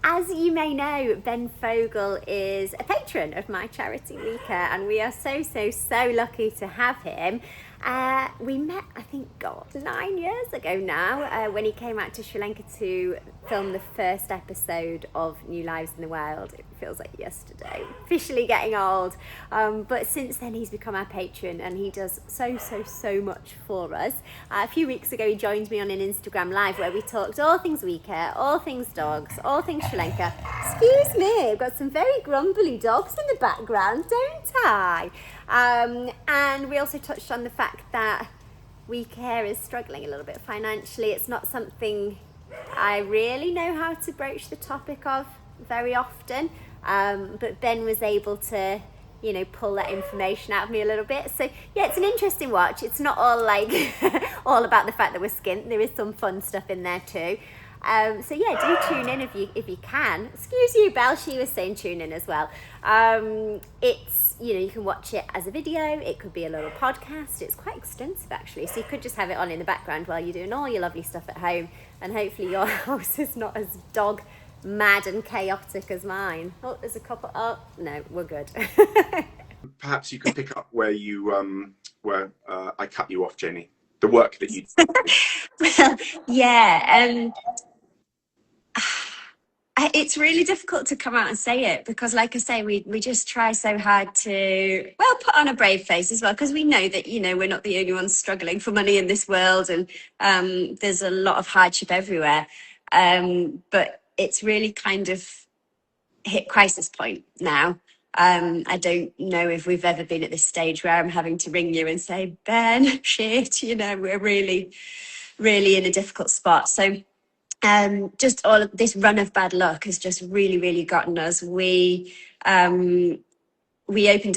As you may know, Ben Fogle is a patron of my charity WECare, and we are so lucky to have him. We met, I think, God, 9 years ago now, when he came out to Sri Lanka to film the first episode of New Lives in the Wild. It feels like yesterday. Officially getting old. But since then, he's become our patron, and he does so much for us. A few weeks ago, he joined me on an Instagram Live where we talked all things WECare, all things dogs, all things Sri Lanka. Excuse me, I've got some very grumbly dogs in the background, don't I? And we also touched on the fact that WECare is struggling a little bit financially. It's not something I really know how to broach the topic of very often, but Ben was able to, pull that information out of me a little bit. So yeah, it's an interesting watch. It's not all like all about the fact that we're skint. There is some fun stuff in there too. So yeah, do tune in if you can. Excuse you, Belle. She was saying tune in as well. It's you can watch it as a video. It could be a little podcast. It's quite extensive actually. So you could just have it on in the background while you're doing all your lovely stuff at home. And hopefully your house is not as dog mad and chaotic as mine. Oh, there's a couple. Oh no, we're good. Perhaps you can pick up where I cut you off, Janey. The work that you Well, yeah, it's really difficult to come out and say it because, like I say, we just try so hard to, well, put on a brave face as well, because we know that, we're not the only ones struggling for money in this world, and there's a lot of hardship everywhere. But it's really kind of hit crisis point now. I don't know if we've ever been at this stage where I'm having to ring you and say, Ben, shit, we're really in a difficult spot. So just all of this run of bad luck has just really gotten us. We opened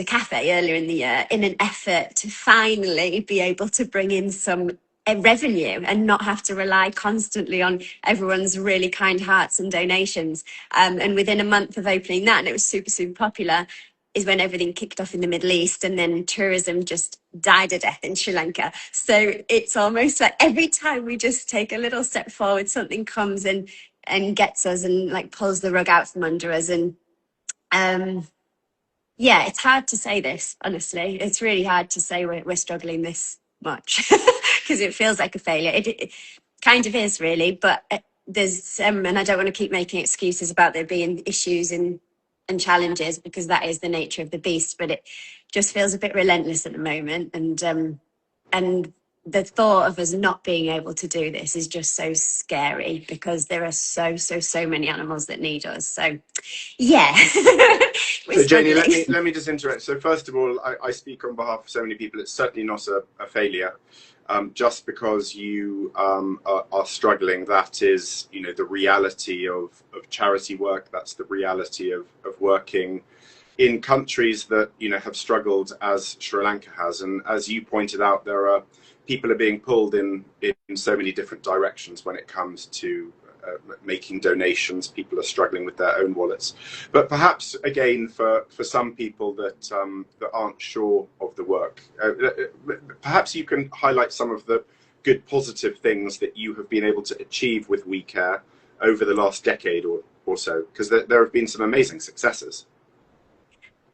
a cafe earlier in the year in an effort to finally be able to bring in some revenue and not have to rely constantly on everyone's really kind hearts and donations. And within a month of opening that, and it was super popular, is when everything kicked off in the Middle East, and then tourism just died a death in Sri Lanka. So it's almost like every time we just take a little step forward, something comes and gets us and like pulls the rug out from under us. And yeah, it's hard to say this, honestly. It's really hard to say we're struggling this much because it feels like a failure. It kind of is, really, but there's and I don't want to keep making excuses about there being issues and challenges, because that is the nature of the beast, but it just feels a bit relentless at the moment. And the thought of us not being able to do this is just so scary, because there are so many animals that need us. So yeah. So Janey, let me just interrupt. So first of all, I speak on behalf of so many people. It's certainly not a failure. Just because you are struggling, that is, the reality of charity work. That's the reality of working in countries that, have struggled as Sri Lanka has. And as you pointed out, people are being pulled in so many different directions when it comes to making donations. People are struggling with their own wallets. But perhaps, again, for some people that aren't sure of the work, perhaps you can highlight some of the good positive things that you have been able to achieve with WECare over the last decade or so, because there have been some amazing successes.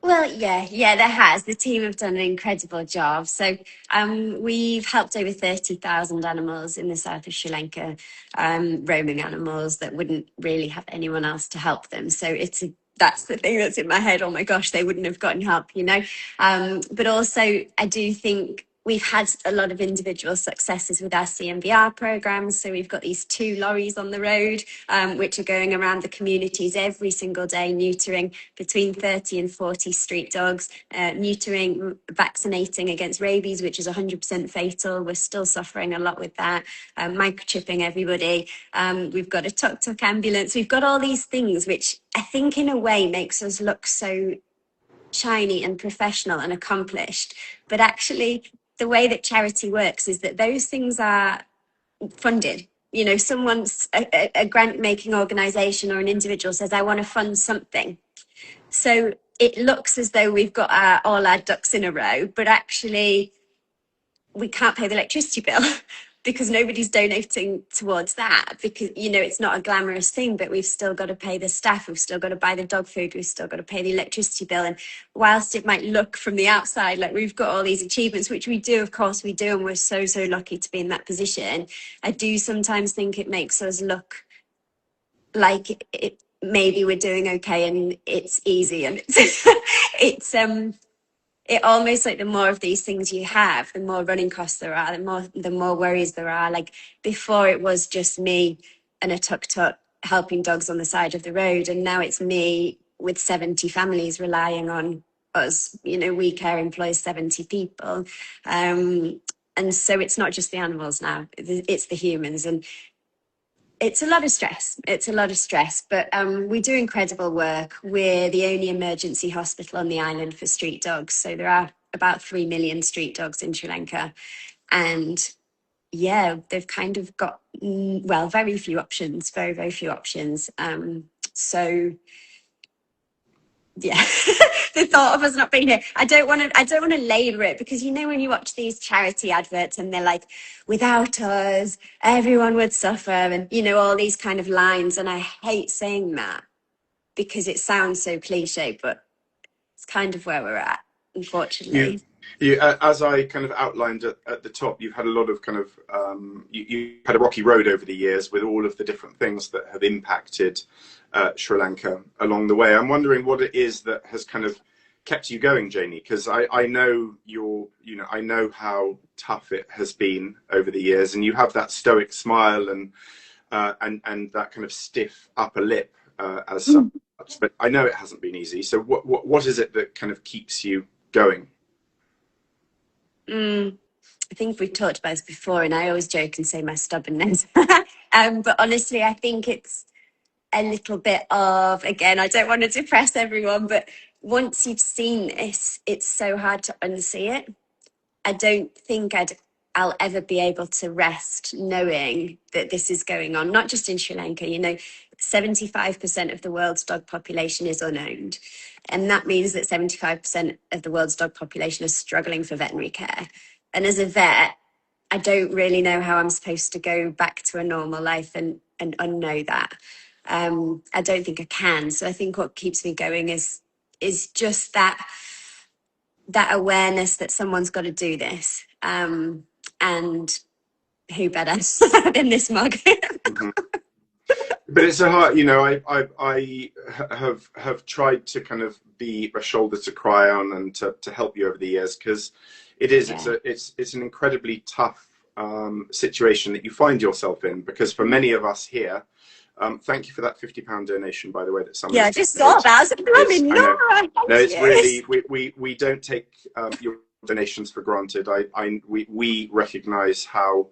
Well, yeah, there has. The team have done an incredible job. So we've helped over 30,000 animals in the south of Sri Lanka, roaming animals that wouldn't really have anyone else to help them. So that's the thing that's in my head. Oh my gosh, they wouldn't have gotten help, But also, I do think we've had a lot of individual successes with our CMVR programs. So we've got these 2 lorries on the road, which are going around the communities every single day, neutering between 30 and 40 street dogs, neutering, vaccinating against rabies, which is 100% fatal. We're still suffering a lot with that, microchipping everybody. We've got a tuk-tuk ambulance. We've got all these things, which I think in a way makes us look so shiny and professional and accomplished. But actually, the way that charity works is that those things are funded. Someone's a grant making organization or an individual says, I want to fund something. So it looks as though we've got all our ducks in a row, but actually we can't pay the electricity bill. because nobody's donating towards that, because it's not a glamorous thing, but we've still got to pay the staff, we've still got to buy the dog food, we've still got to pay the electricity bill. And whilst it might look from the outside like we've got all these achievements, which we do, of course we do, and we're so lucky to be in that position, I do sometimes think it makes us look like maybe we're doing okay and it's easy, and it's it almost like the more of these things you have, the more running costs there are, the more worries there are. Like before, it was just me and a tuk-tuk helping dogs on the side of the road, and now it's me with 70 families relying on us. WECare employs 70 people, and so it's not just the animals now; it's the humans, and it's a lot of stress. But we do incredible work. We're the only emergency hospital on the island for street dogs. So there are about 3 million street dogs in Sri Lanka. And yeah, they've kind of got, very few options, very few options. So yeah, the thought of us not being here. I don't want to labour it, because when you watch these charity adverts and they're like, without us, everyone would suffer, and all these kind of lines. And I hate saying that because it sounds so cliche, but it's kind of where we're at, unfortunately. As I kind of outlined at the top, you've had a lot of kind of you had a rocky road over the years with all of the different things that have impacted Sri Lanka along the way. I'm wondering what it is that has kind of kept you going, Janey, because I know I know how tough it has been over the years, and you have that stoic smile and that kind of stiff upper lip as such. But I know it hasn't been easy. So what is it that kind of keeps you going? I think we've talked about this before, and I always joke and say my stubbornness. But honestly, I think it's a little bit of, again, I don't want to depress everyone, but once you've seen this, it's so hard to unsee it. I don't think I'll ever be able to rest knowing that this is going on, not just in Sri Lanka. 75% of the world's dog population is unowned. And that means that 75% of the world's dog population is struggling for veterinary care. And as a vet, I don't really know how I'm supposed to go back to a normal life and unknow that. I don't think I can. So I think what keeps me going is just that awareness that someone's got to do this. And who better than this mug? Mm-hmm. But it's a hard, I have tried to kind of be a shoulder to cry on and to help you over the years, because it's an incredibly tough situation that you find yourself in, because for many of us here, thank you for that £50 donation, by the way, that someone. Yeah, I just saw that. It's really, we don't take your donations for granted. We recognise how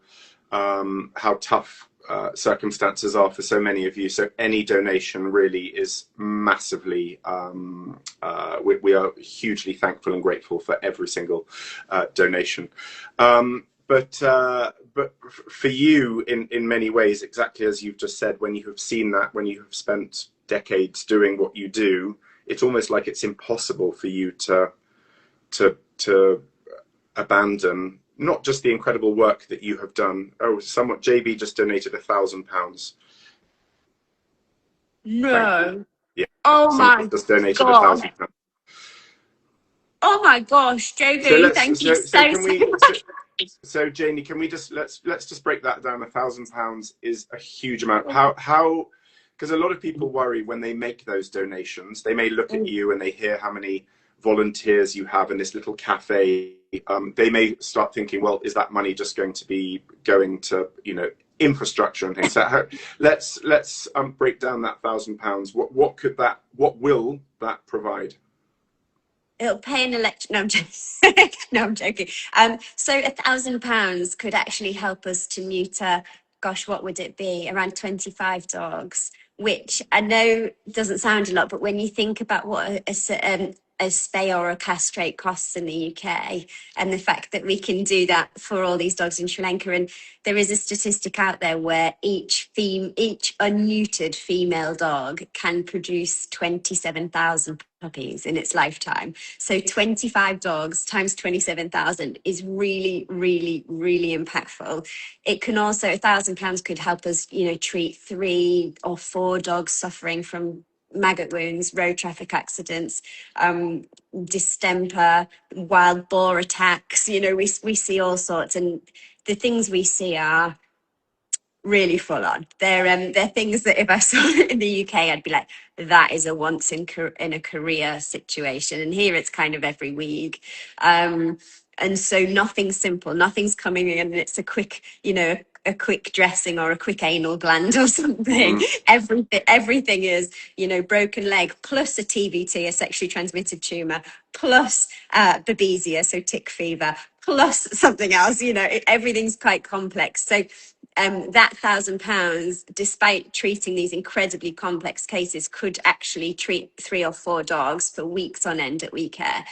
tough circumstances are for so many of you. So any donation really is massively. We are hugely thankful and grateful for every single donation. But for you, in many ways, exactly as you've just said, when you have seen that, when you have spent decades doing what you do, it's almost like it's impossible for you to abandon not just the incredible work that you have done. JB just donated £1,000. No. Yeah. Oh my just donated God. £1,000. Oh my gosh, JB, thank you so much. So Janey, can we just let's just break that down? £1,000 is a huge amount. How? Because a lot of people worry when they make those donations. They may look at you and they hear how many volunteers you have in this little cafe. They may start thinking, well, is that money just going to be going to infrastructure and things? So let's break down that £1,000. What will that provide? It'll pay an election. No, I'm joking. No, I'm joking. So £1,000 could actually help us to neuter, gosh, what would it be? Around 25 dogs, which I know doesn't sound a lot, but when you think about what a a spay or a castrate costs in the UK, and the fact that we can do that for all these dogs in Sri Lanka. And there is a statistic out there where each unneutered female dog can produce 27,000 puppies in its lifetime. So 25 dogs times 27,000 is really, really, really impactful. It can also, £1,000 could help us, treat 3 or 4 dogs suffering from maggot wounds, road traffic accidents, distemper, wild boar attacks. We see all sorts, and the things we see are really full on. They're things that if I saw it in the UK, I'd be like, that is a once in a career situation. And here it's kind of every week. And so nothing's simple, nothing's coming in and it's a quick, a quick dressing or a quick anal gland or something. Everything is, broken leg plus a TBT, a sexually transmitted tumor, plus babesia, so tick fever, plus something else. Everything's quite complex. So that £1,000, despite treating these incredibly complex cases, could actually treat 3 or 4 dogs for weeks on end at WECare.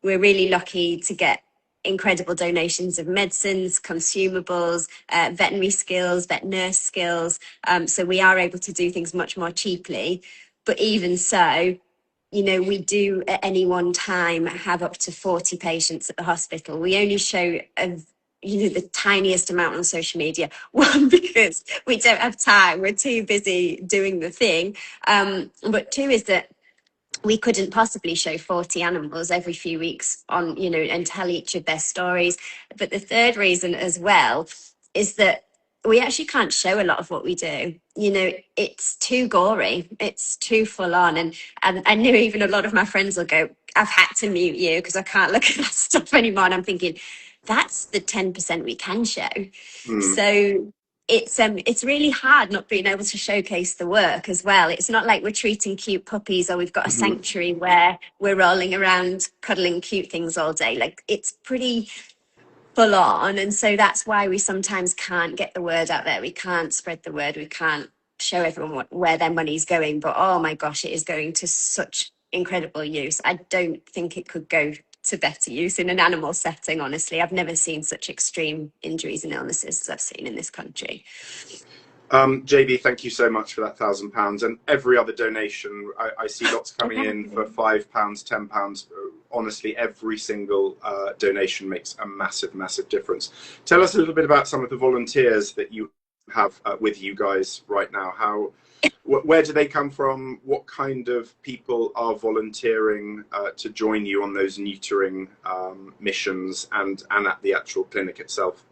We're really lucky to get incredible donations of medicines, consumables, veterinary skills, vet nurse skills. So we are able to do things much more cheaply. But even so, we do at any one time have up to 40 patients at the hospital. We only show the tiniest amount on social media. One, because we don't have time. We're too busy doing the thing. But 2 is that we couldn't possibly show 40 animals every few weeks on, and tell each of their stories. But the 3rd reason as well is that we actually can't show a lot of what we do. It's too gory, it's too full on. And I know even a lot of my friends will go, I've had to mute you because I can't look at that stuff anymore. And I'm thinking, that's the 10% we can show. So it's really hard not being able to showcase the work as well. It's not like we're treating cute puppies or we've got a sanctuary where we're rolling around cuddling cute things all day. Like, it's pretty full on. And so that's why we sometimes can't get the word out there. We can't spread the word. We can't show everyone where their money's going. But oh my gosh, it is going to such incredible use. I don't think it could go to better use in an animal setting. Honestly, I've never seen such extreme injuries and illnesses as I've seen in this country. JB, thank you so much for that £1,000 and every other donation. I see lots coming in for £5, £10. Honestly, every single donation makes a massive, massive difference. Tell us a little bit about some of the volunteers that you have with you guys right now. Where do they come from? What kind of people are volunteering to join you on those neutering missions and at the actual clinic itself?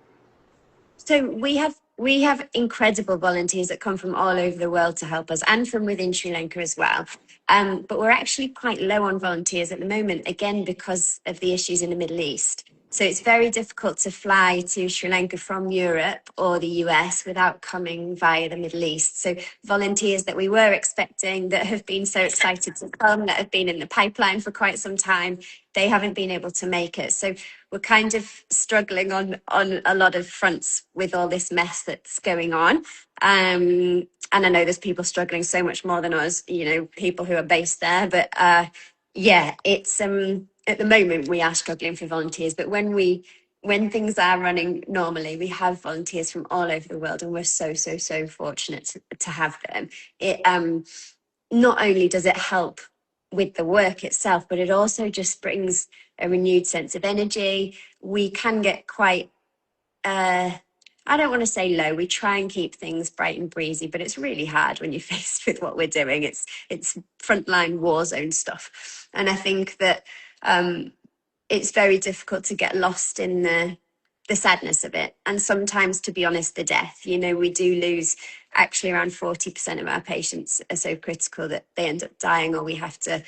So we have incredible volunteers that come from all over the world to help us, and from within Sri Lanka as well. But we're actually quite low on volunteers at the moment, again, because of the issues in the Middle East. So it's very difficult to fly to Sri Lanka from Europe or the US without coming via the Middle East. So volunteers that we were expecting, that have been so excited to come, that have been in the pipeline for quite some time, they haven't been able to make it. So we're kind of struggling on a lot of fronts with all this mess that's going on. And I know there's people struggling so much more than us, people who are based there. But it's at the moment we are struggling for volunteers. But when things are running normally, we have volunteers from all over the world, and we're so fortunate to have them. It not only does it help with the work itself, but it also just brings a renewed sense of energy. We can get quite, I don't want to say low. We try and keep things bright and breezy, but it's really hard when you're faced with what we're doing. It's frontline war zone stuff. And I think that it's very difficult to get lost in the sadness of it. And sometimes, to be honest, the death. We do lose actually around 40% of our patients are so critical that they end up dying, or we have to,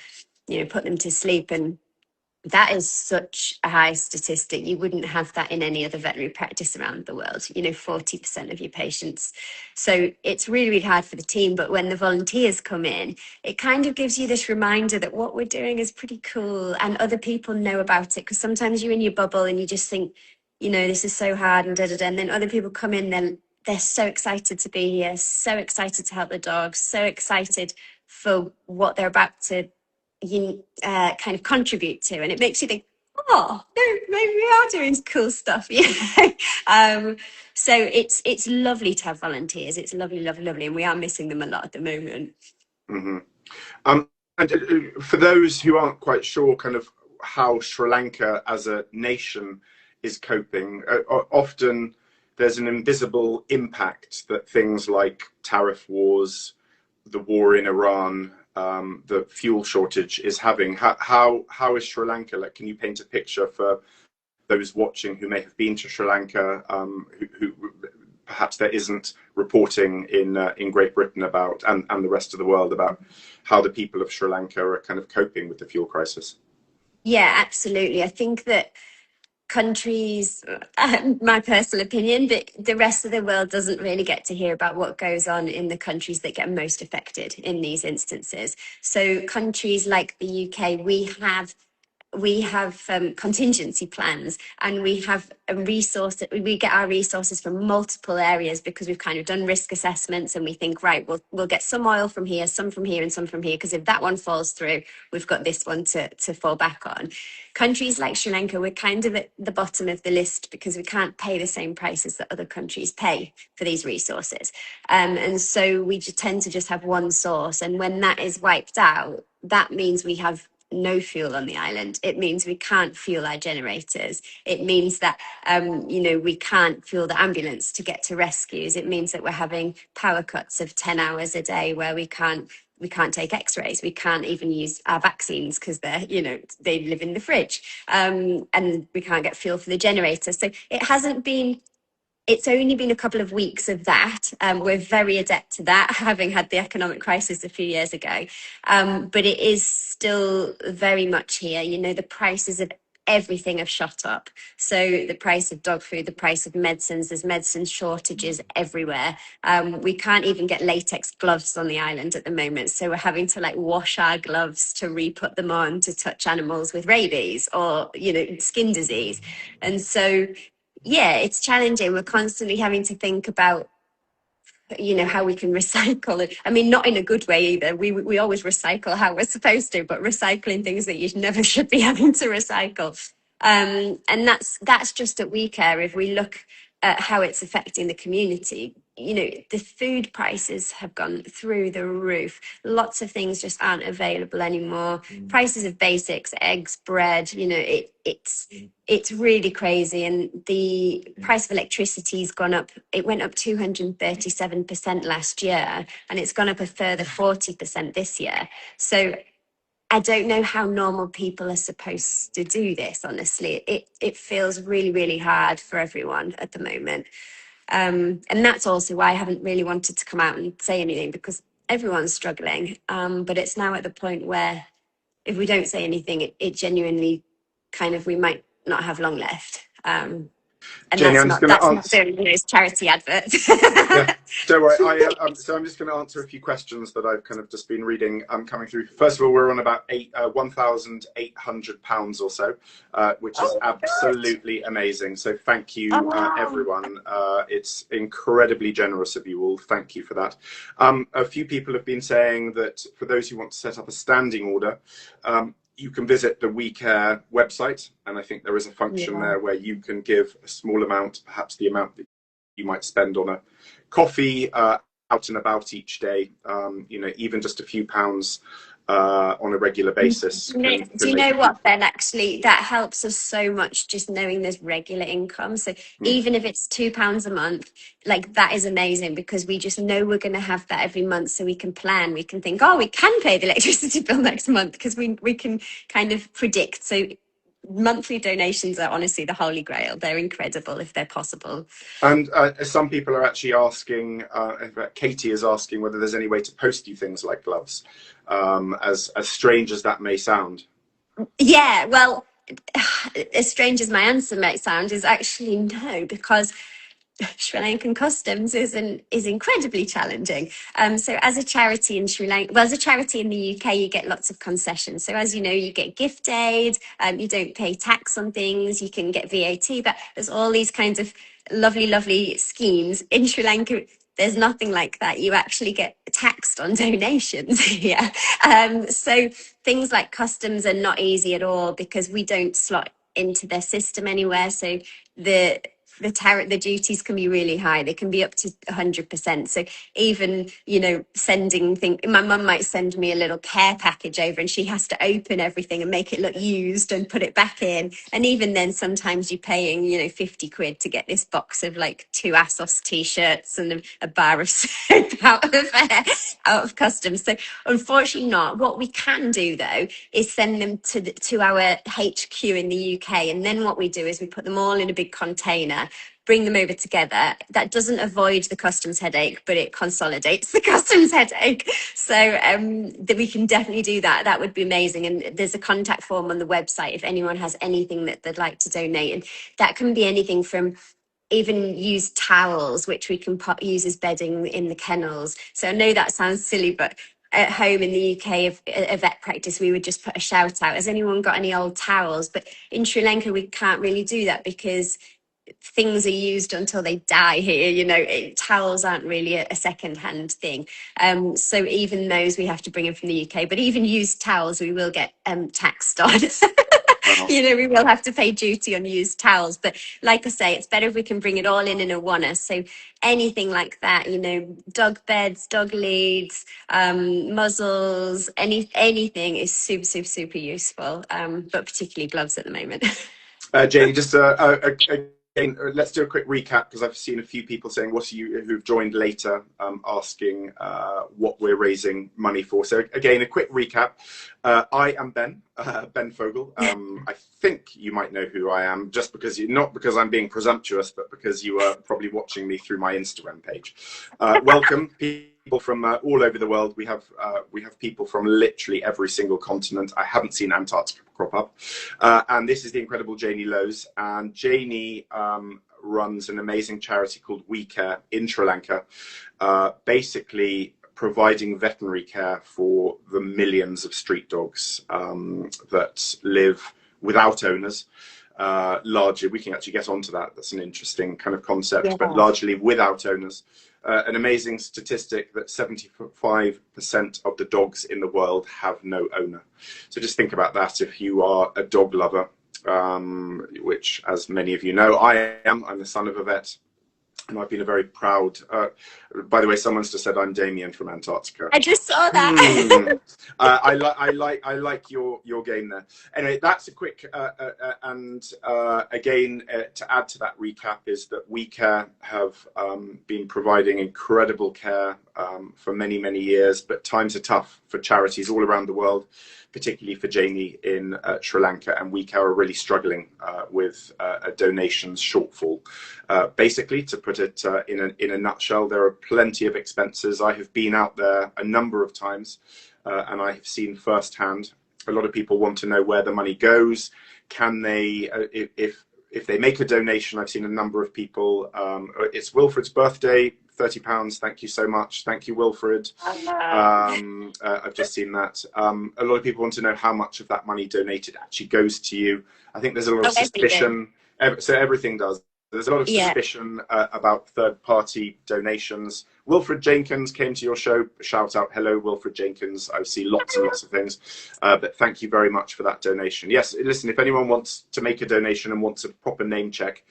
put them to sleep. And that is such a high statistic. You wouldn't have that in any other veterinary practice around the world, 40% of your patients. So it's really, really hard for the team. But when the volunteers come in, it kind of gives you this reminder that what we're doing is pretty cool and other people know about it. Because sometimes you're in your bubble and you just think, this is so hard and and then other people come in, they're so excited to be here, so excited to help the dogs, so excited for what they're about to kind of contribute to, and it makes you think, oh, no, maybe we are doing cool stuff. So it's lovely to have volunteers. It's lovely, lovely, lovely, and we are missing them a lot at the moment. Mm-hmm. And for those who aren't quite sure kind of how Sri Lanka as a nation is coping, often there's an invisible impact that things like tariff wars, the war in Iran, the fuel shortage is having. How is Sri Lanka? Like, can you paint a picture for those watching who may have been to Sri Lanka, who perhaps there isn't reporting in Great Britain about, and the rest of the world about how the people of Sri Lanka are kind of coping with the fuel crisis? Yeah, absolutely. I think that countries, my personal opinion, but the rest of the world doesn't really get to hear about what goes on in the countries that get most affected in these instances. So countries like the UK, we have contingency plans, and we have a resource that we get our resources from multiple areas, because we've kind of done risk assessments, and we think, right, we'll get some oil from here, some from here, and some from here, because if that one falls through, we've got this one to fall back on. Countries like Sri Lanka, we're kind of at the bottom of the list because we can't pay the same prices that other countries pay for these resources, and so we just tend to just have one source, and when that is wiped out, that means we have no fuel on the island. It means we can't fuel our generators. It means that we can't fuel the ambulance to get to rescues. It means that we're having power cuts of 10 hours a day where we can't take x-rays. We can't even use our vaccines because they live in the fridge, and we can't get fuel for the generator. So it's only been a couple of weeks of that. We're very adept to that, having had the economic crisis a few years ago. But it is still very much here. The prices of everything have shot up. So the price of dog food, the price of medicines, there's medicine shortages everywhere. We can't even get latex gloves on the island at the moment. So we're having to wash our gloves to re-put them on to touch animals with rabies or, skin disease. And so yeah, it's challenging. We're constantly having to think about, how we can recycle it. I mean, not in a good way either. We always recycle how we're supposed to, but recycling things that you never should be having to recycle. And that's just at WECare. If we look at how it's affecting the community, the food prices have gone through the roof. Lots of things just aren't available anymore. Prices of basics, eggs, bread, it's really crazy. And the price of electricity's gone up. It went up 237% last year, and it's gone up a further 40% this year. So I don't know how normal people are supposed to do this, honestly. It feels really, really hard for everyone at the moment. And that's also why I haven't really wanted to come out and say anything, because everyone's struggling. But it's now at the point where if we don't say anything, it genuinely we might not have long left. And Janey, that's not doing those charity adverts. Yeah, don't worry. So I'm just going to answer a few questions that I've kind of just been reading coming through. First of all, we're on about £1,800 or so, which is absolutely amazing. So thank you, everyone. It's incredibly generous of you all. Thank you for that. A few people have been saying that for those who want to set up a standing order, you can visit the WECare website, and I think there is a function there where you can give a small amount, perhaps the amount that you might spend on a coffee out and about each day, even just a few pounds on a regular basis. Do you know what, Ben? Actually, that helps us so much, just knowing there's regular income. So even if it's £2 a month, that is amazing, because we just know we're going to have that every month, so we can plan. We can think, we can pay the electricity bill next month, because we can kind of predict. So monthly donations are honestly the holy grail. They're incredible if they're possible. And some people are actually asking, Katie is asking whether there's any way to post you things like gloves, as strange as that may sound. Yeah, well, as strange as my answer might sound, is actually no, because Sri Lankan customs is incredibly challenging. So as a charity in Sri Lanka, as a charity in the UK, you get lots of concessions. So as you know, you get gift aid, you don't pay tax on things, you can get VAT, but there's all these kinds of lovely, lovely schemes. In Sri Lanka, there's nothing like that. You actually get taxed on donations here. So things like customs are not easy at all because we don't slot into their system anywhere. So the duties can be really high. They can be up to 100%. So even, you know, sending things, my mum might send me a little care package over and she has to open everything and make it look used and put it back in. And even then, sometimes you're paying, you know, 50 quid to get this box of like 2 ASOS t-shirts and a bar of soap out of customs. So unfortunately not. What we can do though is send them to our HQ in the UK. And then what we do is we put them all in a big container, bring them over together. That doesn't avoid the customs headache, but it consolidates the customs headache. So that we can definitely do that. That would be amazing. And there's a contact form on the website if anyone has anything that they'd like to donate. And that can be anything from even used towels, which we can use as bedding in the kennels. So I know that sounds silly, but at home in the UK, if a vet practice, we would just put a shout out, has anyone got any old towels? But in Sri Lanka, we can't really do that because things are used until they die here. You know, towels aren't really a second-hand thing. So even those we have to bring in from the UK. But even used towels, we will get taxed on. You know, we will have to pay duty on used towels. But like I say, it's better if we can bring it all in a one-er. So anything like that, you know, dog beds, dog leads, muzzles, anything is super, super, super useful. But particularly gloves at the moment. Janey, just again, let's do a quick recap because I've seen a few people saying, what are you who've joined later, asking what we're raising money for. So again, a quick recap. I am Ben Fogle. I think you might know who I am just because not because I'm being presumptuous, but because you are probably watching me through my Instagram page. Welcome, people from all over the world. We have people from literally every single continent. I haven't seen Antarctica crop up. And this is the incredible Janey Lowe's. And Janey runs an amazing charity called WECare in Sri Lanka, basically providing veterinary care for the millions of street dogs that live without owners. Largely, we can actually get onto that. That's an interesting kind of concept, yeah. But largely without owners. An amazing statistic that 75% of the dogs in the world have no owner. So just think about that if you are a dog lover, which, as many of you know, I am. I'm the son of a vet. And I've been a very proud. By the way, someone's just said I'm Damien from Antarctica. I just saw that. I like your game there. Anyway, that's a quick. Again, to add to that recap is that WECare have been providing incredible care for many years. But times are tough for charities all around the world, particularly for Janey in Sri Lanka, and WECare are really struggling with a donations shortfall. Basically, to put it in a nutshell, there are plenty of expenses. I have been out there a number of times, and I have seen firsthand. A lot of people want to know where the money goes. Can they, if they make a donation? I've seen a number of people. It's Wilfred's birthday. £30. Thank you so much. Thank you, Wilfred. I've just seen that. A lot of people want to know how much of that money donated actually goes to you. I think there's a lot of suspicion. So everything does. There's a lot of suspicion about third-party donations. Wilfred Jenkins came to your show. Shout out, hello, Wilfred Jenkins. I see lots and lots of things. But thank you very much for that donation. Yes, listen, if anyone wants to make a donation and wants a proper name check,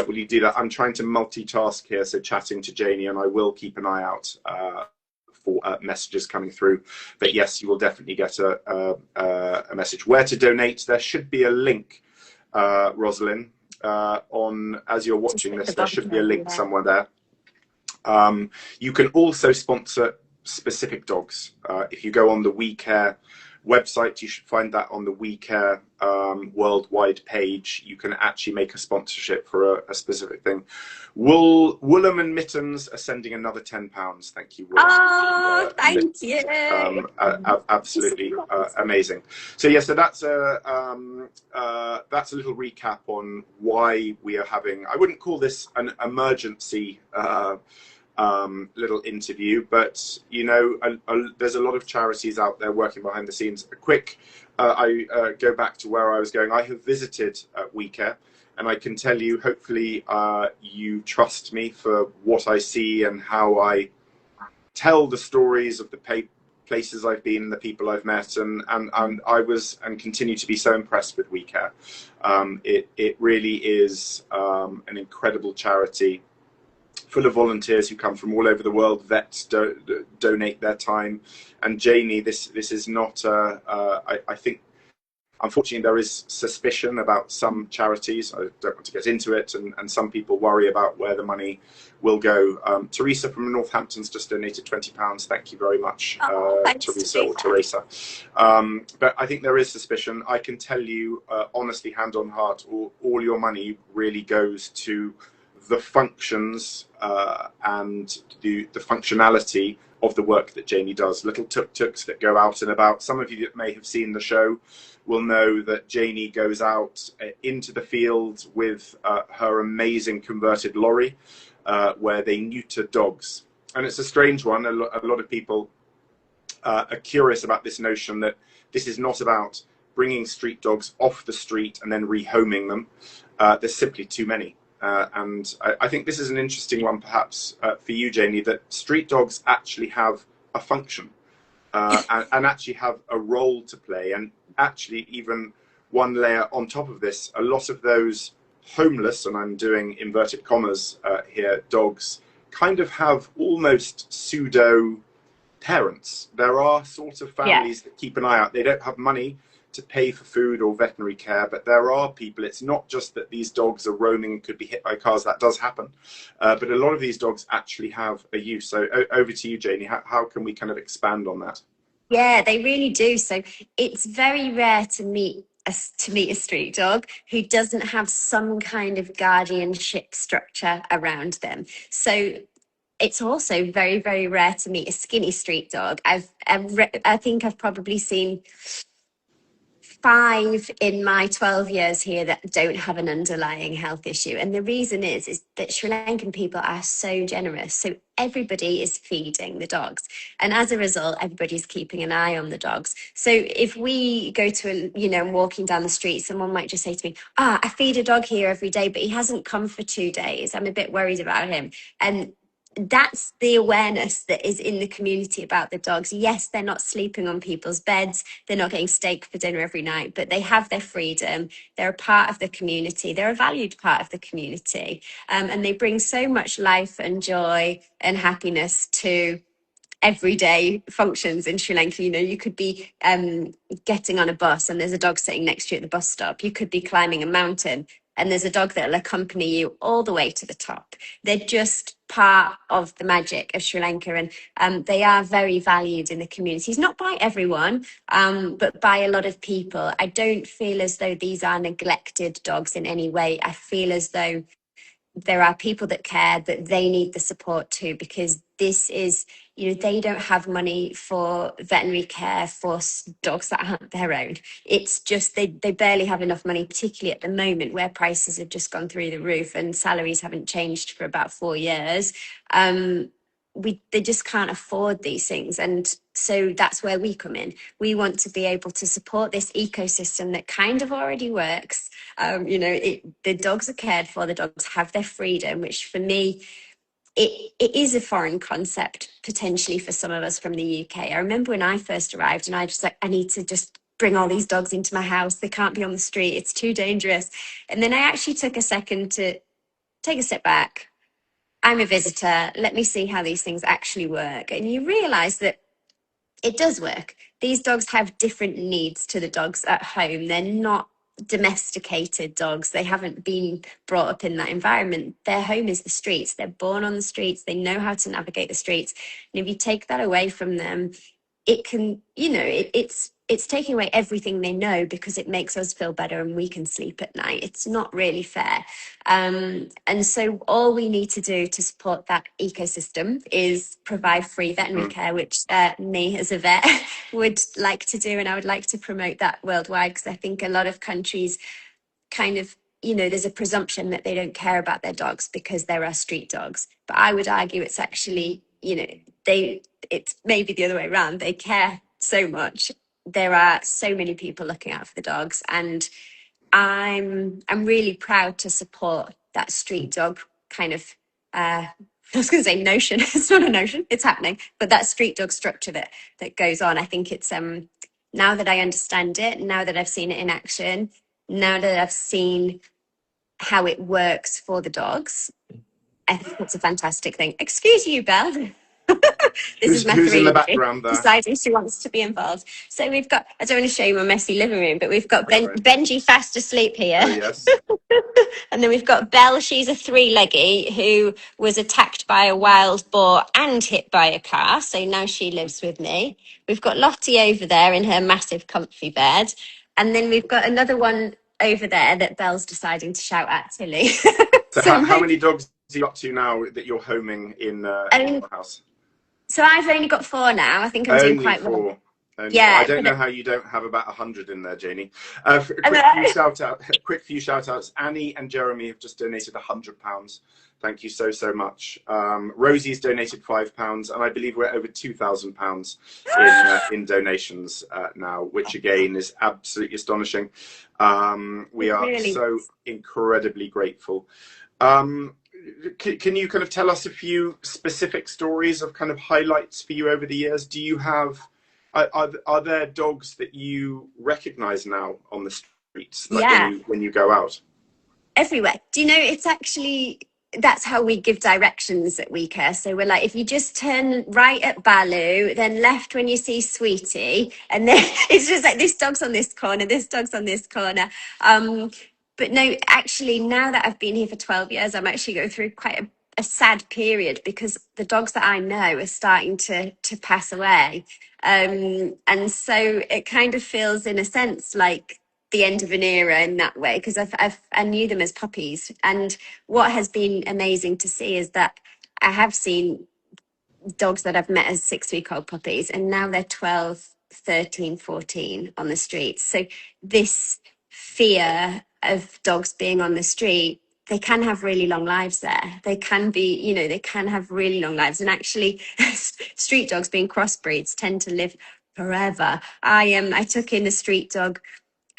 will you do that? I'm trying to multitask here, so chatting to Janey, and I will keep an eye out for messages coming through. But yes, you will definitely get a message. Where to donate? There should be a link, Rosalind. On as you're watching this, there should be a link somewhere there. You can also sponsor specific dogs. If you go on the WECare website, you should find that on the WECare worldwide page. You can actually make a sponsorship for a specific thing. Woolham and Mittens are sending another £10. Thank you, Woolham. Oh, thank you. Absolutely amazing. So yeah, so that's a little recap on why we are having. I wouldn't call this an emergency little interview, but you know, there's a lot of charities out there working behind the scenes. A quick, I go back to where I was going. I have visited WECare, And I can tell you, hopefully, you trust me for what I see and how I tell the stories of the places I've been, the people I've met, and I was and continue to be so impressed with WECare. It really is an incredible charity, full of volunteers who come from all over the world. Vets donate their time, and Janey, this is not. I think, unfortunately, there is suspicion about some charities. I don't want to get into it, and some people worry about where the money will go. Teresa from Northampton's just donated £20. Thank you very much, Teresa or Teresa. But I think there is suspicion. I can tell you, honestly, hand on heart, all your money really goes to the functions and the functionality of the work that Janey does. Little tuk-tuks that go out and about. Some of you that may have seen the show will know that Janey goes out into the field with her amazing converted lorry, where they neuter dogs. And it's a strange one. A lot of people are curious about this notion that this is not about bringing street dogs off the street and then rehoming them. There's simply too many. And I think this is an interesting one, perhaps, for you, Janey, that street dogs actually have a function and actually have a role to play. And actually, even one layer on top of this, a lot of those homeless, and I'm doing inverted commas here, dogs, kind of have almost pseudo parents. There are sort of families that keep an eye out. They don't have money to pay for food or veterinary care, but there are people. It's not just that these dogs are roaming and could be hit by cars. That does happen, but a lot of these dogs actually have a use. So over to you, Janey. How can we kind of expand on that? Yeah, they really do. So it's very rare to meet a street dog who doesn't have some kind of guardianship structure around them. So it's also very, very rare to meet a skinny street dog. I think I've probably seen 5 in my 12 years here that don't have an underlying health issue. And the reason is that Sri Lankan people are so generous. So everybody is feeding the dogs. And as a result, everybody's keeping an eye on the dogs. So if we go to, walking down the street, someone might just say to me, I feed a dog here every day, but he hasn't come for 2 days. I'm a bit worried about him. And that's the awareness that is in the community about the dogs. Yes, they're not sleeping on people's beds. They're not getting steak for dinner every night, but they have their freedom. They're a part of the community. They're a valued part of the community. And they bring so much life and joy and happiness to everyday functions in Sri Lanka. You could be getting on a bus and there's a dog sitting next to you at the bus stop. You could be climbing a mountain and there's a dog that will accompany you all the way to the top. They're just part of the magic of Sri Lanka, and they are very valued in the communities, not by everyone, but by a lot of people. I don't feel as though these are neglected dogs in any way. I feel as though there are people that care, that they need the support too, because this is, they don't have money for veterinary care for dogs that aren't their own. It's just they barely have enough money, particularly at the moment where prices have just gone through the roof and salaries haven't changed for about 4 years. They just can't afford these things. And so that's where we come in. We want to be able to support this ecosystem that kind of already works. The dogs are cared for, the dogs have their freedom, which for me, it is a foreign concept potentially for some of us from the UK. I remember when I first arrived and I just I need to just bring all these dogs into my house. They can't be on the street. It's too dangerous. And then I actually took a second to take a step back. I'm a visitor. Let me see how these things actually work. And you realize that it does work. These dogs have different needs to the dogs at home. They're not domesticated dogs. They haven't been brought up in that environment. Their home is the streets. They're born on the streets. They know how to navigate the streets. And if you take that away from them, it can, it's taking away everything they know, because it makes us feel better and we can sleep at night. It's not really fair. And so all we need to do to support that ecosystem is provide free veterinary care, which me as a vet would like to do. And I would like to promote that worldwide, because I think a lot of countries kind of, there's a presumption that they don't care about their dogs because there are street dogs. But I would argue it's actually, it's maybe the other way around. They care so much. There are so many people looking out for the dogs, and I'm really proud to support that street dog kind of I was going to say notion. It's not a notion, it's happening, but that street dog structure that goes on. I think it's now that I understand it, now that I've seen it in action, now that I've seen how it works for the dogs, I think it's a fantastic thing. Excuse you, Belle. This is my Who's in the 3 background there? deciding she wants to be involved. So we've got, I don't want to show you my messy living room, but we've got Benji fast asleep here. Oh, yes. And then we've got Belle, she's a 3-leggy who was attacked by a wild boar and hit by a car. So now she lives with me. We've got Lottie over there in her massive comfy bed. And then we've got another one over there that Belle's deciding to shout at Tilly. So how many dogs are you up to now that you're homing in your house? So I've only got 4 now. I think I'm doing quite well. Yeah, I don't know how you don't have about 100 in there, Janey. Quick few shout outs. Annie and Jeremy have just donated £100. Thank you so much. Rosie's donated £5, and I believe we're over £2,000 in donations now, which again is absolutely astonishing. We are so incredibly grateful. Can you kind of tell us a few specific stories of kind of highlights for you over the years? Do you have, are there dogs that you recognize now on the streets, like when you go out? Everywhere. Do you know, it's actually, that's how we give directions at WECare. So we're like, if you just turn right at Baloo, then left when you see Sweetie, and then it's just like, this dog's on this corner, this dog's on this corner. But no, actually, now that I've been here for 12 years, I'm actually going through quite a sad period because the dogs that I know are starting to pass away. And so it kind of feels, in a sense, like the end of an era in that way, because I knew them as puppies. And what has been amazing to see is that I have seen dogs that I've met as 6-week-old puppies, and now they're 12, 13, 14 on the streets. So this fear of dogs being on the street, they can have really long lives there. They can be, you know, they can have really long lives. And actually, street dogs being crossbreeds tend to live forever. I took in a street dog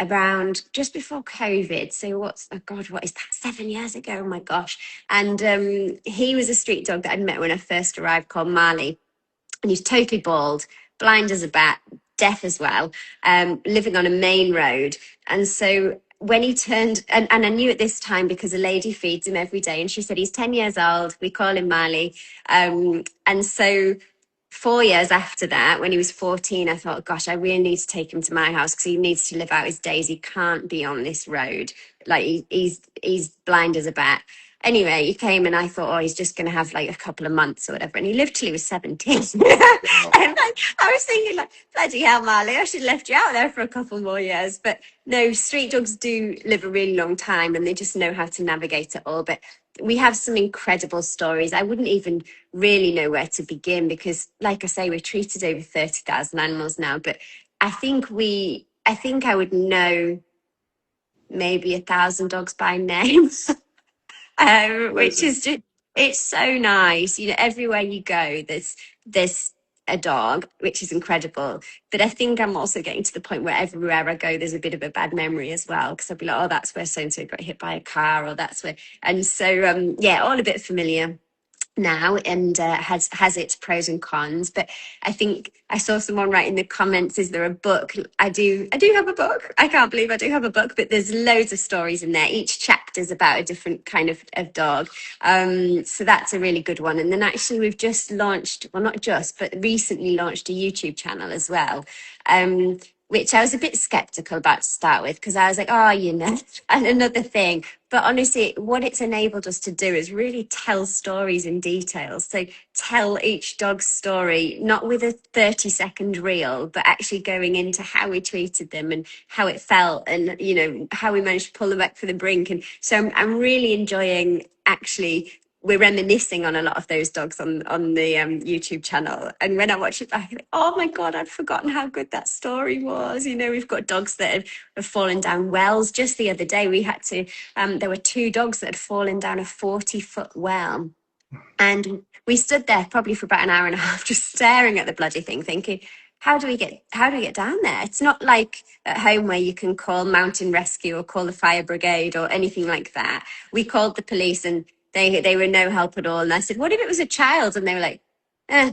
around just before COVID. So what is that? 7 years ago? Oh my gosh. And he was a street dog that I'd met when I first arrived, called Marley. And he's totally bald, blind as a bat, deaf as well, living on a main road. And so when he turned, and I knew at this time because a lady feeds him every day, and she said, he's 10 years old, we call him Marley. And so 4 years after that, when he was 14, I thought, gosh, I really need to take him to my house because he needs to live out his days. He can't be on this road. Like he's blind as a bat. Anyway, he came and I thought, oh, he's just going to have like a couple of months or whatever. And he lived till he was 17. And I was thinking, like, bloody hell, Marley, I should have left you out there for a couple more years. But no, street dogs do live a really long time and they just know how to navigate it all. But we have some incredible stories. I wouldn't even really know where to begin because, like I say, we've treated over 30,000 animals now. But I think I would know maybe 1,000 dogs by name. Which is just, it's so nice. You know, everywhere you go, there's a dog, which is incredible. But I think I'm also getting to the point where everywhere I go, there's a bit of a bad memory as well. Because I'll be like, oh, that's where so-and-so got hit by a car, or that's where. And so, yeah, all a bit familiar now, and has its pros and cons. But I think I saw someone write in the comments, is there a book? I do have a book. I can't believe I do have a book, but there's loads of stories in there. Each chapter is about a different kind of dog, so that's a really good one. And then actually we've just launched, well, not just, but recently launched a YouTube channel as well, which I was a bit skeptical about to start with because I was like, oh, you know, and another thing. But honestly, what it's enabled us to do is really tell stories in detail. So tell each dog's story, not with a 30-second reel, but actually going into how we treated them and how it felt and, you know, how we managed to pull them back from the brink. And so I'm really enjoying actually, we're reminiscing on a lot of those dogs on the YouTube channel. And when I watch it back, I think, oh my God, I'd forgotten how good that story was. You know, we've got dogs that have fallen down wells. Just the other day, we had to, there were 2 dogs that had fallen down a 40-foot well. And we stood there probably for about an hour and a half, just staring at the bloody thing, thinking, how do we get down there? It's not like at home where you can call mountain rescue or call the fire brigade or anything like that. We called the police and they were no help at all. And I said, what if it was a child? And they were like, eh.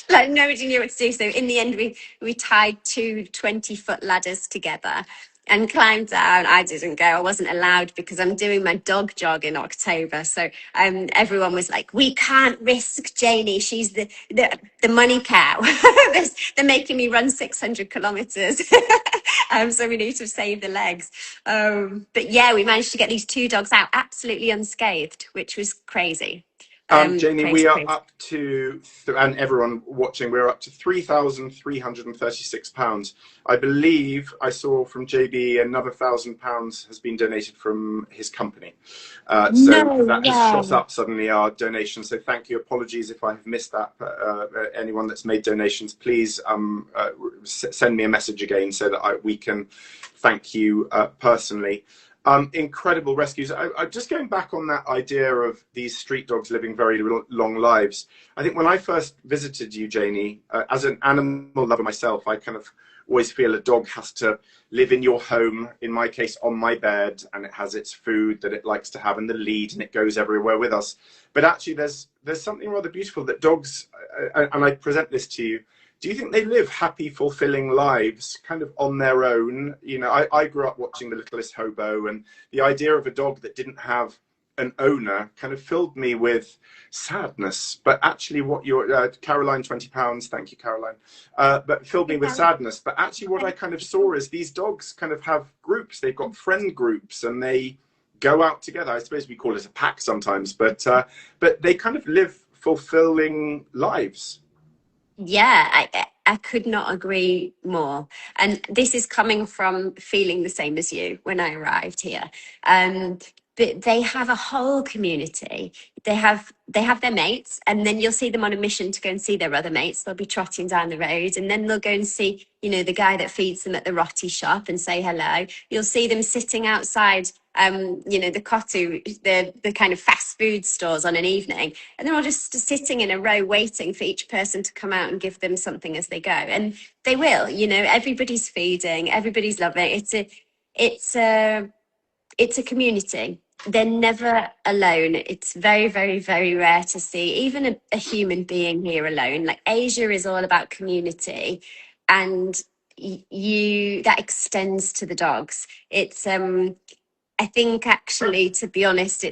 Like nobody knew what to do. So in the end, we tied two 20-foot ladders together and climbed down. I didn't go. I wasn't allowed because I'm doing my dog jog in October. So everyone was like, we can't risk Janey. She's the money cow. They're making me run 600 kilometers. So we need to save the legs. But yeah, we managed to get these two dogs out absolutely unscathed, which was crazy. Janey, Crazy, we are crazy. up to, and everyone watching, we're up to £3,336. I believe I saw from JB another £1,000 has been donated from his company. So No that has shot way. up suddenly our donation. So thank you. Apologies if I have missed that. Anyone that's made donations, please send me a message again so that we can thank you personally. Incredible rescues. I just going back on that idea of these street dogs living very long lives. I think when I first visited you, Janey, as an animal lover myself, I kind of always feel a dog has to live in your home, in my case on my bed, and it has its food that it likes to have and the lead, and it goes everywhere with us. But actually there's something rather beautiful that dogs, and I present this to you, do you think they live happy, fulfilling lives kind of on their own? You know, I grew up watching The Littlest Hobo, and the idea of a dog that didn't have an owner kind of filled me with sadness. But actually what you're, Caroline, £20, thank you, Caroline, but filled me with sadness. But actually what I kind of saw is these dogs kind of have groups. They've got friend groups and they go out together. I suppose we call it a pack sometimes, but they kind of live fulfilling lives. Yeah, I could not agree more. And this is coming from feeling the same as you when I arrived here. But they have a whole community. They have their mates, and then you'll see them on a mission to go and see their other mates. They'll be trotting down the road, and then they'll go and see, the guy that feeds them at the roti shop and say hello. You'll see them sitting outside the kotu, the kind of fast food stores on an evening, and they're all just sitting in a row waiting for each person to come out and give them something as they go. And they will, everybody's feeding, everybody's loving it. It's a community. They're never alone. It's very, very, very rare to see even a human being here alone. Like Asia is all about community, and that extends to the dogs. It's I think actually, to be honest,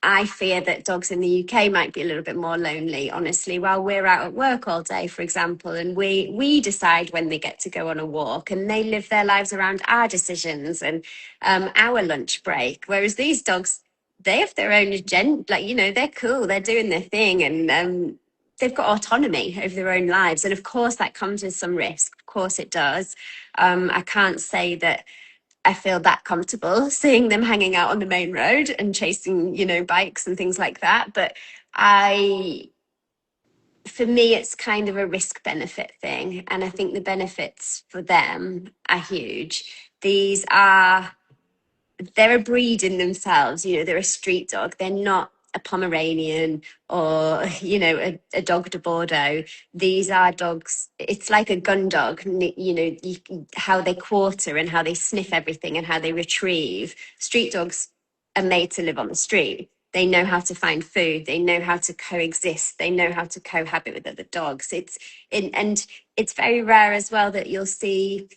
I fear that dogs in the UK might be a little bit more lonely, honestly, while we're out at work all day, for example, and we decide when they get to go on a walk, and they live their lives around our decisions and our lunch break. Whereas these dogs, they have their own agenda, they're cool, they're doing their thing, and they've got autonomy over their own lives. And of course, that comes with some risk. Of course, it does. I can't say that I feel that comfortable seeing them hanging out on the main road and chasing, bikes and things like that. But for me, it's kind of a risk benefit thing. And I think the benefits for them are huge. They're a breed in themselves. They're a street dog. They're not a Pomeranian or, a dog de Bordeaux. These are dogs. It's like a gun dog, how they quarter and how they sniff everything and how they retrieve. Street dogs are made to live on the street. They know how to find food. They know how to coexist. They know how to cohabit with other dogs. And it's very rare as well that you'll see,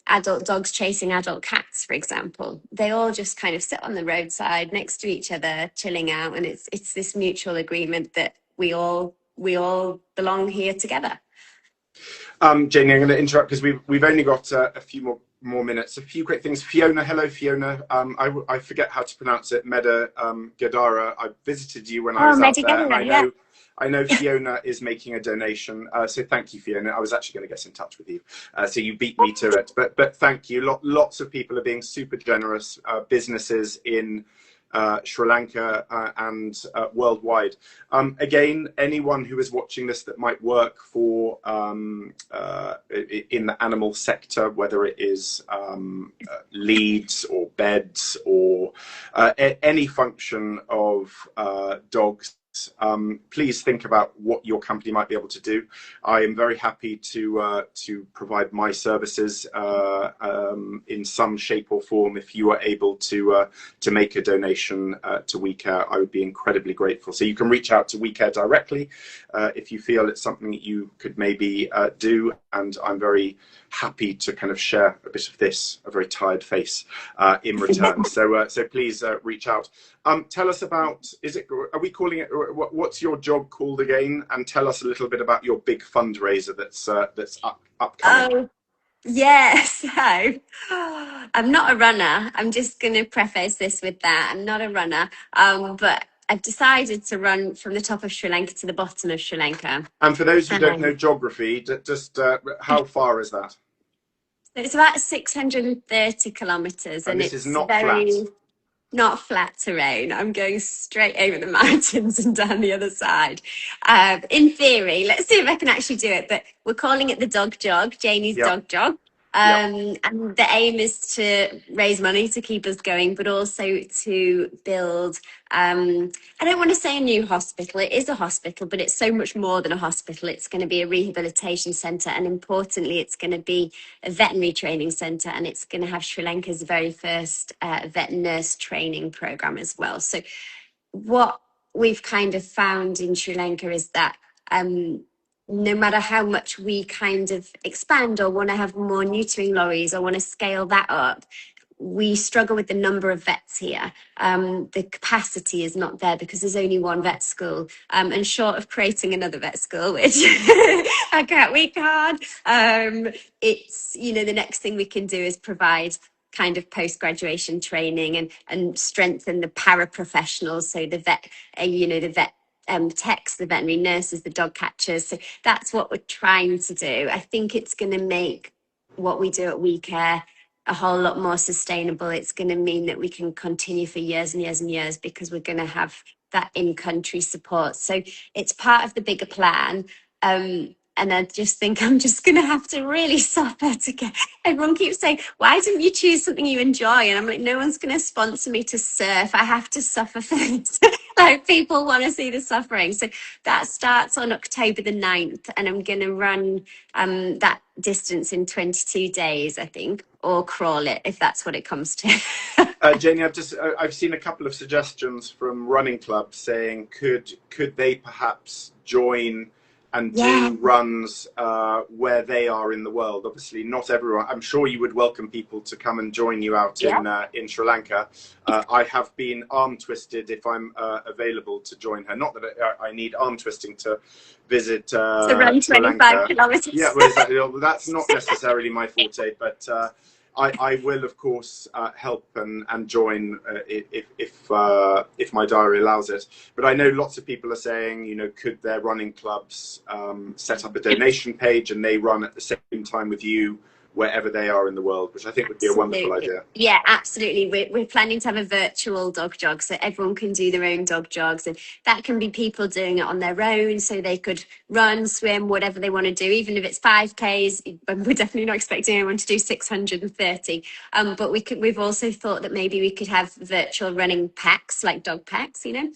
adult dogs chasing adult cats, for example. They all just kind of sit on the roadside next to each other, chilling out, and it's this mutual agreement that we all belong here together. Janey, I'm going to interrupt because we've only got a few more minutes. A few quick things. Fiona, hello, Fiona. I forget how to pronounce it. Meda Gadara. I visited you when I was out there, and I know Fiona is making a donation. So thank you, Fiona. I was actually going to get in touch with you, so you beat me to it. But thank you. Lots of people are being super generous. Businesses in Sri Lanka and worldwide. Again, anyone who is watching this that might work for in the animal sector, whether it is leads or beds or any function of dogs please think about what your company might be able to do. I am very happy to provide my services in some shape or form. If you are able to make a donation to WECare, I would be incredibly grateful. So you can reach out to WECare directly if you feel it's something that you could maybe do, and I'm very happy to kind of share a bit of this, a very tired face, in return. So please reach out. Tell us about, are we calling it, what's your job called again? And tell us a little bit about your big fundraiser that's upcoming. Yeah, so I'm not a runner. I'm just going to preface this with that. I'm not a runner, but I've decided to run from the top of Sri Lanka to the bottom of Sri Lanka. And for those who don't know geography, just how far is that? It's about 630 kilometers, and this it's is not very flat. not flat terrain. I'm going straight over the mountains and down the other side. In theory, let's see if I can actually do it. But we're calling it the Dog Jog, Janey's Dog Jog. And the aim is to raise money to keep us going, but also to build, I don't want to say a new hospital. It is a hospital, but it's so much more than a hospital. It's going to be a rehabilitation centre, and importantly, it's going to be a veterinary training centre, and it's going to have Sri Lanka's very first vet nurse training programme as well. So what we've kind of found in Sri Lanka is that no matter how much we kind of expand or want to have more neutering lorries or want to scale that up, we struggle with the number of vets here. The capacity is not there because there's only one vet school. And short of creating another vet school, which we can't, it's, you know, the next thing we can do is provide kind of post-graduation training and strengthen the paraprofessionals. So the vet, the vet techs, the veterinary nurses, the dog catchers. So that's what we're trying to do. I think it's going to make what we do at WECare a whole lot more sustainable. It's going to mean that we can continue for years and years and years because we're going to have that in-country support. So it's part of the bigger plan. And I just think I'm just going to have to really suffer to get. Everyone keeps saying, why didn't you choose something you enjoy? And I'm like, no one's going to sponsor me to surf. I have to suffer for this. Like, people want to see the suffering. So that starts on October the 9th. And I'm going to run that distance in 22 days, I think, or crawl it, if that's what it comes to. Janey, I've seen a couple of suggestions from running clubs saying, could they perhaps join and do runs where they are in the world? Obviously, not everyone. I'm sure you would welcome people to come and join you out in Sri Lanka. I have been arm twisted if I'm available to join her. Not that I need arm twisting to visit to run 25 kilometers. Yeah, well, exactly. That's not necessarily my forte, but I will, of course, help and join if my diary allows it. But I know lots of people are saying, you know, could their running clubs set up a donation page and they run at the same time with you wherever they are in the world, which I think would be a wonderful idea. Yeah, absolutely. We're planning to have a virtual dog jog, so everyone can do their own dog jogs, and that can be people doing it on their own, so they could run, swim, whatever they want to do, even if it's 5Ks. We're definitely not expecting anyone to do 630. But we've also thought that maybe we could have virtual running packs, like dog packs, you know,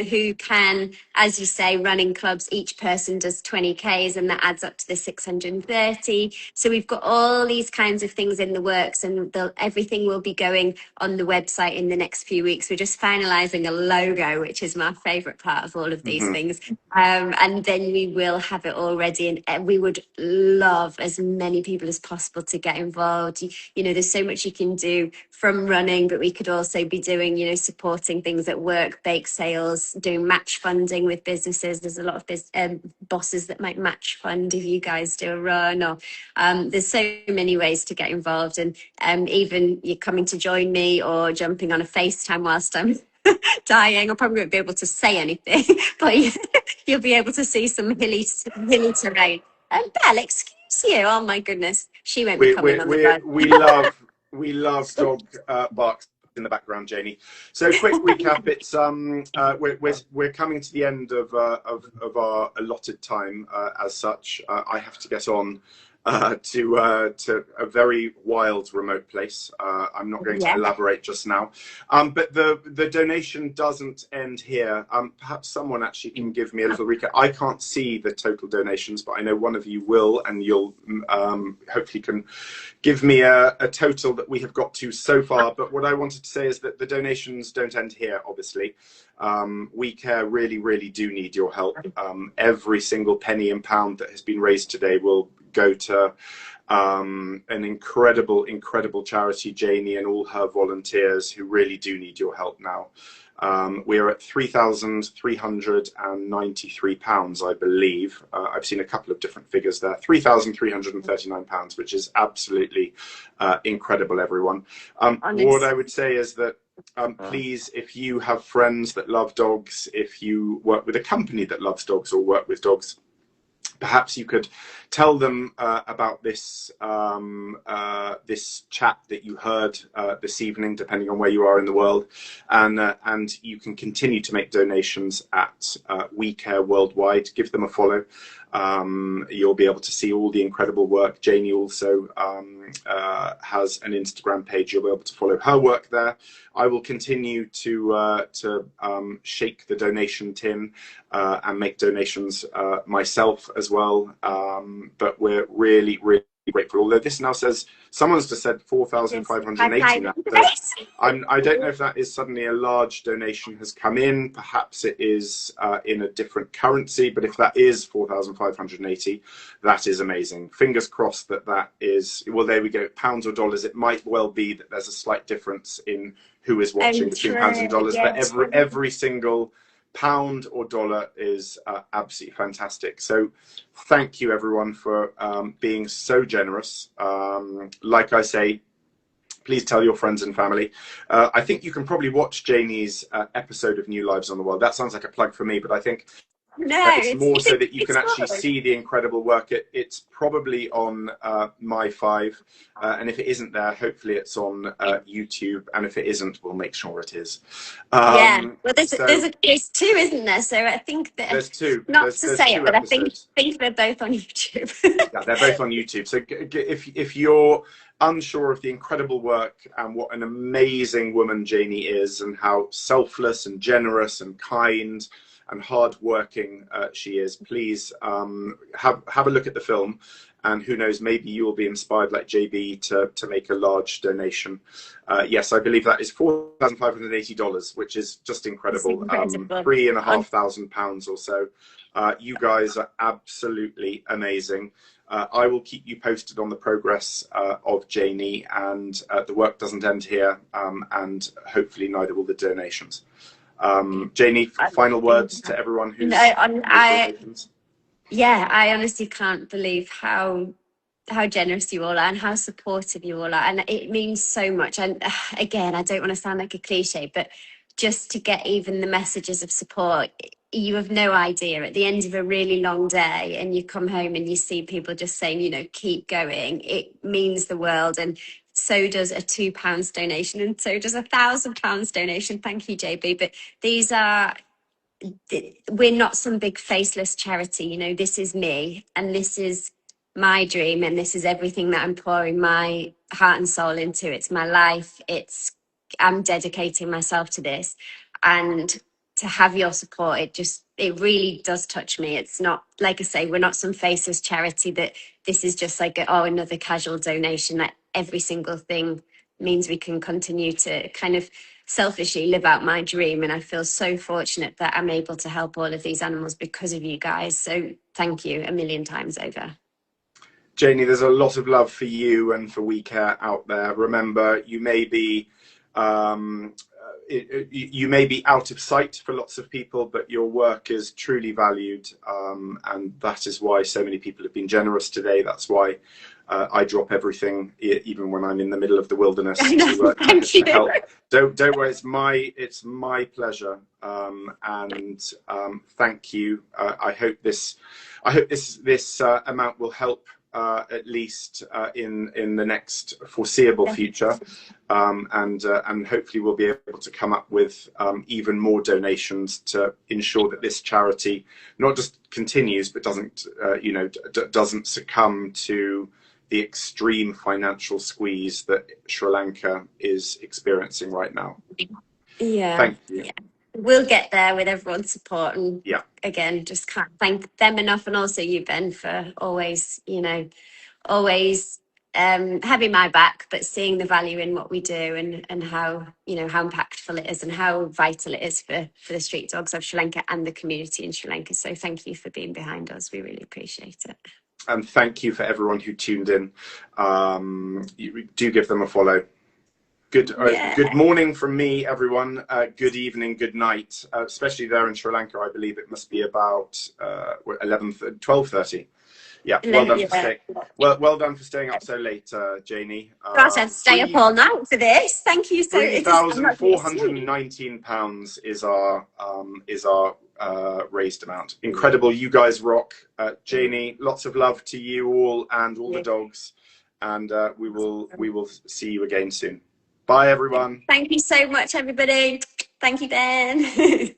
who can, as you say, running clubs, each person does 20Ks, and that adds up to the 630. So we've got all these kinds of things in the works, and everything will be going on the website in the next few weeks. We're just finalizing a logo, which is my favorite part of all of these things. And then we will have it all ready, and we would love as many people as possible to get involved. You know, there's so much you can do from running, but we could also be doing, you know, supporting things at work, bake sales, doing match funding with businesses. There's a lot of bosses that might match fund if you guys do a run, or there's so many ways to get involved, and even you're coming to join me or jumping on a FaceTime whilst I'm dying. I probably won't be able to say anything, but you'll be able to see some hilly terrain. Belle, excuse you. Oh my goodness, she won't be coming on the run. We love dog barks in the background, Janey. So quick recap: it's we're coming to the end of our allotted time. As such, I have to get on to a very wild remote place. I'm not going to elaborate just now, but the donation doesn't end here. Perhaps someone actually can give me a little recap. I can't see the total donations, but I know one of you will, and you'll hopefully can give me a total that we have got to so far. But what I wanted to say is that the donations don't end here, obviously. WECare really do need your help. Every single penny and pound that has been raised today will go to an incredible charity, Janey, and all her volunteers who really do need your help now. We are at £3,393, I believe. I've seen a couple of different figures there. £3,339, which is absolutely incredible, everyone. What I would say is that please, if you have friends that love dogs, if you work with a company that loves dogs or work with dogs, perhaps you could tell them about this this chat that you heard this evening, depending on where you are in the world, and you can continue to make donations at WECare Worldwide. Give them a follow. You'll be able to see all the incredible work. Janey also has an Instagram page. You'll be able to follow her work there. I will continue to shake the donation tin and make donations myself as well. But we're really grateful. Although this now says, someone's just said 4,580 now. So I don't know if that is suddenly a large donation has come in. Perhaps it is in a different currency, but if that is 4,580, that is amazing. Fingers crossed that that is, well, there we go, pounds or dollars. It might well be that there's a slight difference in who is watching between pounds and dollars, but every single pound or dollar is absolutely fantastic. So thank you everyone for being so generous. Like I say, please tell your friends and family. I think you can probably watch Janey's episode of New Lives on the World. That sounds like a plug for me, but I think it's more so that you can actually see the incredible work. It's probably on My5, and if it isn't there, hopefully it's on YouTube, and if it isn't, we'll make sure it is. Well, there's two, isn't there? So I think that there's two. Not there's to say two it, but episodes. I think they're both on YouTube. Yeah, they're both on YouTube. So if you're unsure of the incredible work and what an amazing woman Janey is, and how selfless and generous and kind and hard-working she is, please have a look at the film, and who knows, maybe you will be inspired like JB to make a large donation. Yes, I believe that is $4,580, which is just incredible. £3,500 or so. You guys are absolutely amazing. I will keep you posted on the progress of Janey, and the work doesn't end here, and hopefully neither will the donations. Janey, final words to everyone who's I honestly can't believe how generous you all are and how supportive you all are, and it means so much. And again, I don't want to sound like a cliche, but just to get even the messages of support, you have no idea. At the end of a really long day and you come home and you see people just saying, you know, keep going, it means the world. And so does a £2 donation, and so does a £1,000 donation. Thank you, JB. But these are, we're not some big faceless charity. You know, this is me, and this is my dream, and this is everything that I'm pouring my heart and soul into. It's my life. I'm dedicating myself to this, and to have your support, it really does touch me. It's not, like I say, we're not some faceless charity that this is just like another casual donation. That every single thing means we can continue to kind of selfishly live out my dream, and I feel so fortunate that I'm able to help all of these animals because of you guys. So thank you a million times over. Janey, there's a lot of love for you and for WECare out there. Remember, you may be you may be out of sight for lots of people, but your work is truly valued, and that is why so many people have been generous today. That's why I drop everything, even when I'm in the middle of the wilderness, to help. Don't worry, it's my pleasure, and thank you. I hope this amount will help at least in the next foreseeable future, and hopefully we'll be able to come up with even more donations to ensure that this charity not just continues but doesn't doesn't succumb to the extreme financial squeeze that Sri Lanka is experiencing right now. Yeah. Thank you. Yeah. We'll get there with everyone's support. And Yeah. again, just can't thank them enough. And also you, Ben, for always, always having my back, but seeing the value in what we do and how, how impactful it is and how vital it is for the street dogs of Sri Lanka and the community in Sri Lanka. So thank you for being behind us. We really appreciate it. And thank you for everyone who tuned in. You do give them a follow. Good morning from me, everyone. Good evening, good night, especially there in Sri Lanka. I believe it must be about 12:30. Yeah, well done well done for staying up so late, Janey. Gosh, I'd stay up all night for this. Thank you so much. £3,419 is our raised amount. Incredible. You guys rock. Janey, lots of love to you all and all the dogs, and we will see you again soon. Bye, everyone. Thank you so much, everybody. Thank you, Ben.